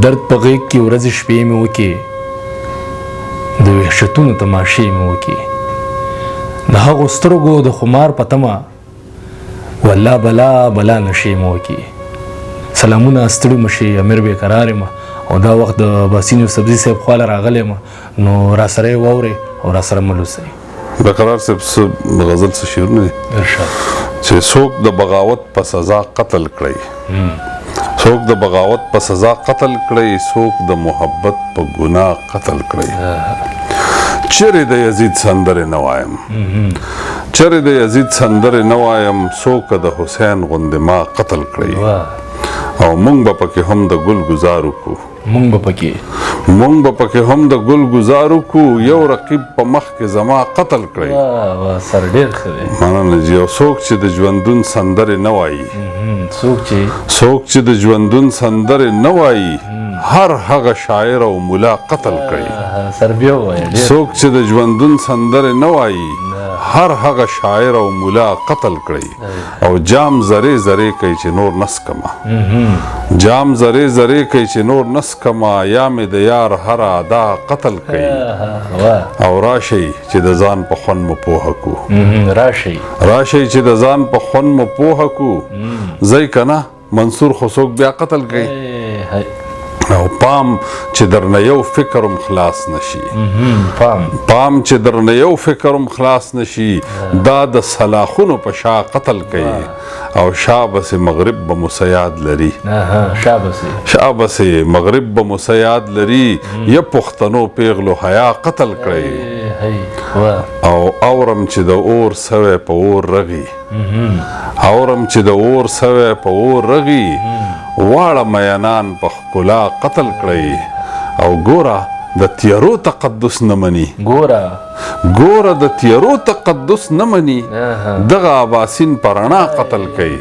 درد په غیږ کې ورځې شپې مې وکړې، د وحشتونو تماشې مې وکړې، د هغو سترګو د خمار په تمه والله بلا بلا نشې مې وکړې. سلامونه ستړي مه شي، امیر بې قرار یم او دا وخت د باسین یوسفزي صاحب خواله راغلی یم، نو را سره یې واورئ او را سره مه لوسئ. بقرار صاحب غزل څه شعرونه دي چې څوک د بغاوت په سزا قتل کړی، څوک د بغاوت په سزا قتل کړی، څوک د محبت په ګناه قتل کړی. چیرې د یزید سندرې نه وایم، چیرې د یزید سندرې نه وایم، څوک د حسین غوندې ما قتل کړی. او مونږ به پکې هم د ګل ګزار وکړو، مونږ به پکې هم د ګل گزار وکړو، یو رقیب په مخ کې زما قتل کړی. سر ډېر ښه دی. مننه جي. او څوک چې د ژوندون سندرې نه وایي، څوک چې د ژوندون سندرې نه وایي، هر هغه شاعر او ملا قتل کړی. څوک چې د ژوندون سندرې نه وایي، هر هغه شاعر او ملا قتل کړی. او جام زرې زرې کوي چې نور نس کما، جام زرې زرې کوي چې نور نس کما، یا مې د یار هر ادا قتل کوي. او راشي چې د ځان په خون مو پوهه کو، راشي چې د ځان په خون مو پوهه کو، ځای کنه منصور خو څوک بیا قتل کوي. او پام چې درنه یو فکرم خلاص نشي، پام چې درنه یو فکرم خلاص نشي، دا د سلاخونو په شا قتل کوي. او شابس مغرب به مسیاد لري، شابس مغرب به مسیاد لري، یا پښتنو پیغلو حیا قتل کړی. او اورم چې د اور سوی په اور رغي، اورم چې د اور سوی په اور رغي، واړه مینان په ښکلا قتل کړی. او ګوره د تیارو تقدس نه مني، ګوره د تیارو تقدس نه مني، دغه اباسین په رڼا قتل کوي.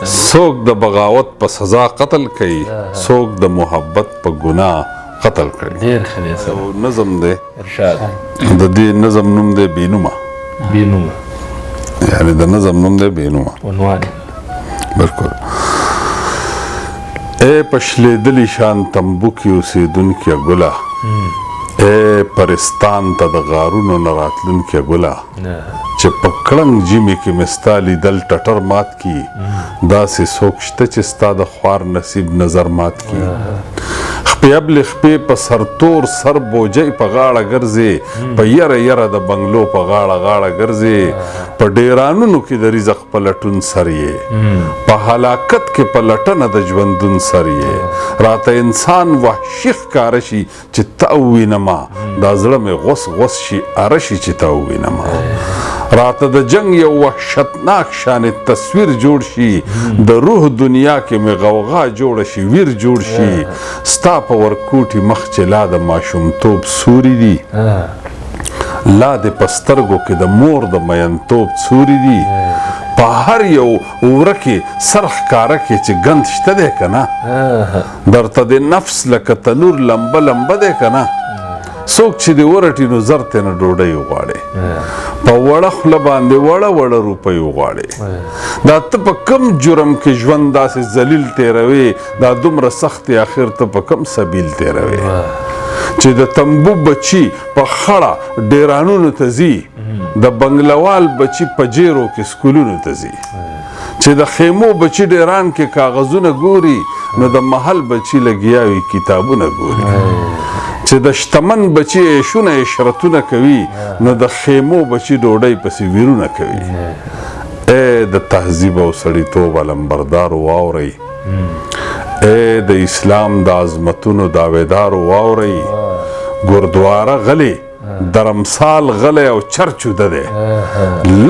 څوک د بغاوت په سزا قتل کوي، څوک د محبت په ګناه قتل کوي. نظم دی، د دې نظم نوم دی بینومه، یعنی د نظم نوم دی بینومه. بالکل. اے پشلیدلی شان تنبو کې اوسېدونکې ګله، اے پرستان ته د غارونو نه راتلونکې ګله، چې په کړنګ جیمې کې مې ستا لیدل ټټر مات کي، داسې څوک شته چې ستا د خوار نصیب نظر مات کي. خپې ابلې خپې په سرتور سر بوجۍ په غاړه ګرځې، په یره یره د بنګلو په غاړه غاړه ګرځې، په ډیرانونو کې د رزق په لټون سر یې، په هلاکت کې په لټنه د ژوندون سر یې. راته انسان وحشي ښکاره شي چې ته ووینمه، دا زړه مې غوس غوس شي اره شي چې ته ووینمه. راته د جنگ یو وحشتناک شانې تصویر جوړ شي، د روح دنیا کې مې غوغا جوړه شي، ویر جوړ شي. ستا په ورکوټي مخ چې لا د ماشومتوب سوري دي، لا د پسترګو کې د مور د مینتوب سوري دي. په هر یو وره کې سر ښکاره کې چې ګند شته دی که نه، درته د نفس لکه تنور لمبه لمبه دی که نه. څوک چې دې ورټي نو زر ترې نه ډوډۍ وغواړې، په وړه خوله باندې وړه وړه روپۍ وغواړې. دا ته په کم جرم کې ژوند داسې ذلیل تېروې، دا دومره سخت اخر ته په کم سبیل تېروې. چې د تنبو بچي په خړه ډیرانونو ته ځي، د بنګلوال بچي په جیرو کې سکولونو ته ځي. چې د خیمو بچي ډیران کې کاغذونه ګوري، نو د محل بچي لګیاوي کتابونه ګوري. چې د شتمن بچي عیشونه عشرتونه کوي، نو د خیمو بچي ډوډۍ پسې ویرونه کوي. اے د تهذیب او سړیتوب علمبردارو واورئ، اے د اسلام د عظمتونو داویدارو واورئ. ګردواره غلی، درمسال غلی او چرچوده دی،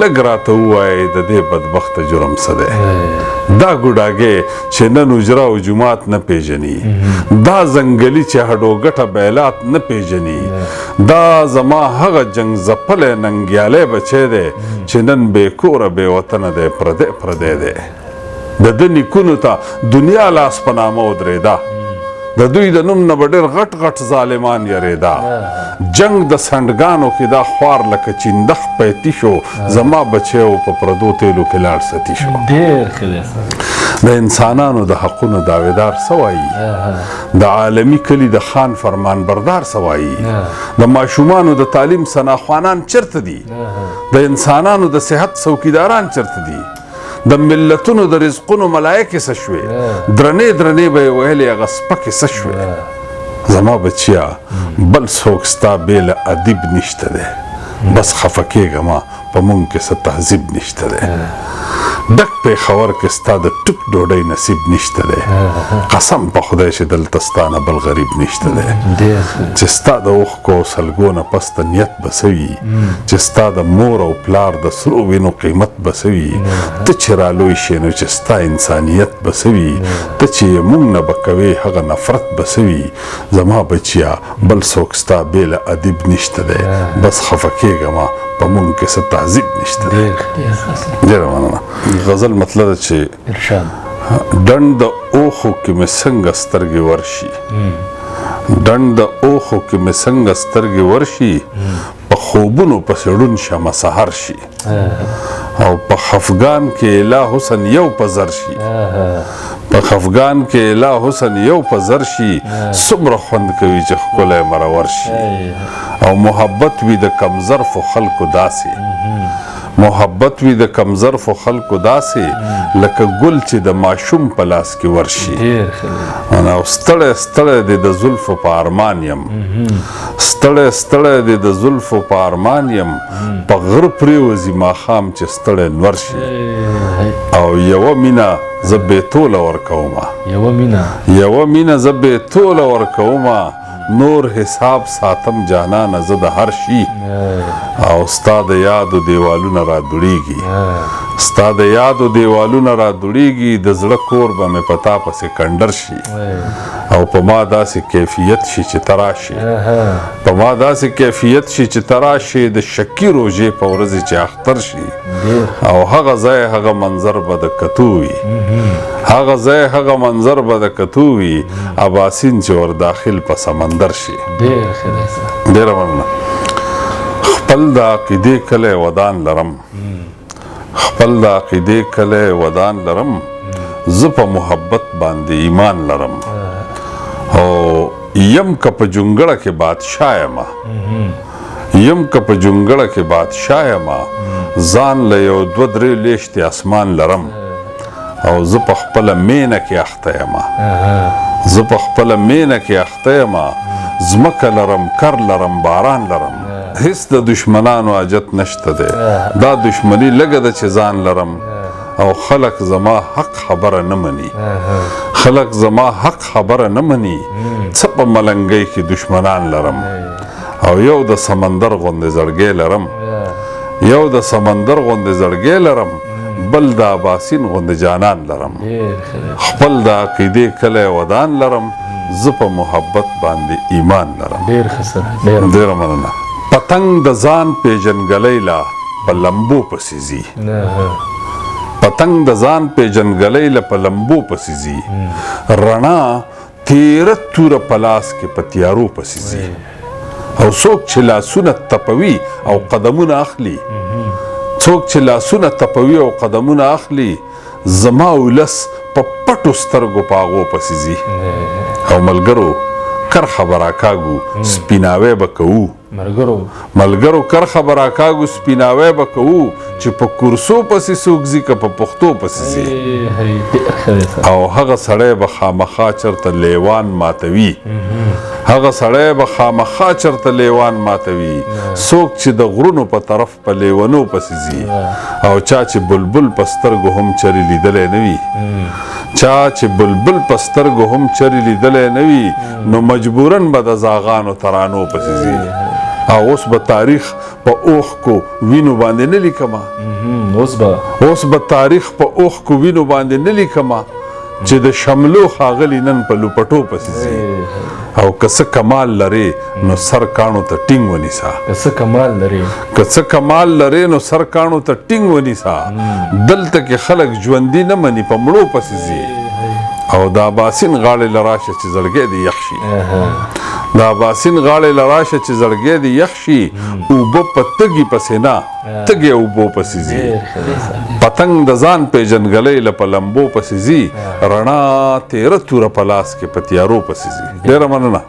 لږ راته ووایئ د دې بدبخته جرم څه دی. دا ګوډاګی چې نن حجره او جومات نه پیژني، دا ځنګلي چې هډوګټه بیلات نه پیژني، دا زما هغه جنګ ځپلی ننګیالی بچی دی چې نن بې کوره بې وطنه دی، پردی پردی دی. د ده نیکونو ته دنیا لاس په نامه ودرېده، د دوی د نوم نه به ډېر غټ غټ ظالمان یریده. جنگ د سنډګانو کې دا خوار لکه چیندخ پیتی شو، زما بچیو په پردو تیلو کې لاړ ستی شو. د انسانانو د حقونو داویدار سوایي د عالمی کلی د خان فرمان بردار سوایي د ماشومانو د تعلیم سناخوانان چرته دي د انسانانو د صحت څوکیداران چرته دي د ملتونو د رزقونو ملائکې څه شوې درنې درنې به یې ویلې هغه سپکې څه شوې زما بچیا بل څوک ستا بې له ادیب نشته دی بس خفه کېږه ما په مونږ کې څه تهذیب نشته دی ډک پېښور کې ستا د ټوک ډوډۍ نصیب نشته دی قسم په خدای چې دلته ستا نه بل غریب نشته دی چې ستا د اوښکو او سلګو نه پسته نیت به څه وي چې ستا د مور او پلار د سرو وینو قیمت به څه وي ته چې رالوی شې نو چې ستا انسانیت به څه وي ته چې یې مونږ نه به کوې هغه نفرت به څه وي زما بچیا بل څوک ستا بې له ادیب نشته دی بس خفه کېږه ما په مونږ کې څه تهذیب نشته دی ډېره مننه غزل مطلب ده چې ډنډ د اوښو کې مې څنګه سترګې ورشي ډنډ د اوښو کې مې څنګه سترګې ورشي په خوبونو پسې ړوند شمه سحر شي او په خفګان کې اله حسن یو په زر شي په خفګان کې اله حسن یو په زر شي څومره خوند کوي چې ښکلی مرور شي او محبت وي د کمزرفو خلکو داسې محبت وي د کمزرفو خلکو داسې لکه ګل چې د ماشوم په لاس کې ورشي او ستړی ستړی دی د زلفو په ارمان یم ستړی ستړی دی د زلفو په ارمان یم په غره پرېوځي ماښام چې ستړی نور شي او یوه مینه زه بېتوله ورکومه یوه مینه زه بېتوله ورکومه نور حساب ساتم جانانه زه د هر شي او ستا د یادو دیوالونه را دوړېږي ستا د یادو دیوالونه را دوړېږي د زړه کور به مې په تا پسې کنډر شي او په ما داسې کیفیت شي چې ته راشي په ما داسې کیفیت شي چې ته راشي د شکي روژې په ورځې چې اختر شي او هغه ځای هغه منظر به د کتو وي هغه ځای هغه منظر به د کتو وي اباسین چې ور داخل په سمندر شي ډېره مننه خپل د عقیدې کلی ودان لرم خپل د عقیدې کلی ودان لرم زه په محبت باندې ایمان لرم او یم که په جونګړه کې بادشاه یمه یم که په جونګړه کې بادشاه یمه ځان له یو دوه درې لیشتې اسمان لرم او زه په خپله مینه کې اخته یمه زه په خپله مینه کې اخته یمه ځمکه لرم کر لرم باران لرم هیڅ د دشمنانو حاجت نشته دی دا دشمني لږه ده چې ځان لرم او خلق زما حق خبره نه مني خلق زما حق خبره نه مني څه په ملنګۍ کې دشمنان لرم او یو د سمندر غوندې زړګی لرم یو د سمندر غوندې زړګی لرم بل د اباسین غوندې جانان لرم خپل د عقیدې کلی ودان لرم زه په محبت باندې ایمان لرم ډېره مننه پتنګ د ځان پیژنګلی لا په لمبو پسې ځي پتنګ د ځان پیژنګلی لا په لمبو پسې ځي رڼا تیره توره په لاس کې په تیارو پسې ځي او څوک چې لاسونه تپوي او قدمونه اخلي څوک چې لاسونه تپوي او قدمونه اخلي زما ولس په پټو سترګو په هغو پسې ځي او ملګرو کرخه به راکاږو سپیناوی به کوو ملګرو کرخه به راکاږو سپیناوی به کوو چې په کورسو پسې څوک ځي که په پښتو پسې ځي او هغه سړی به خامخا چرته لیوان ماتوي هغه سړی به خامخا چرته لیوان ماتوي څوک چې د غرونو په طرف په لیونو پسې ځي او چا چې بلبل په سترګو هم چرې لیدلی نه وي چا چې بلبل په سترګو هم چرې لیدلی نه وي نو مجبورن به د زاغانو ترانو پسې ځي او اوس به تاریخ په اوښکو وینو باندې نه لیکمه اوس به تاریخ په اوښکو وینو باندې نه لیکمه چې د شملو ښاغلي نن په لوپټو پسې ځي او که څه کمال لرې نو سر کاڼو ته ټینګ ونیسه که څه کمال لرې نو سر کاڼو ته ټینګ ونیسه دلته کې خلک ژوندي نه مني په مړو پسې ځي او د اباسین غاړې له راشه چې زړګی دې یخ شي دا باسین غاړې لراشه چې زړګی دی یخ شي اوبه په تږي پسې نه تږې اوبو پسې ځي پتنګ د ځان پیژنګلۍ له په لمبو پسې ځي رڼا تیره توره په لاس کې په تیارو پسې ځي ډېره مننه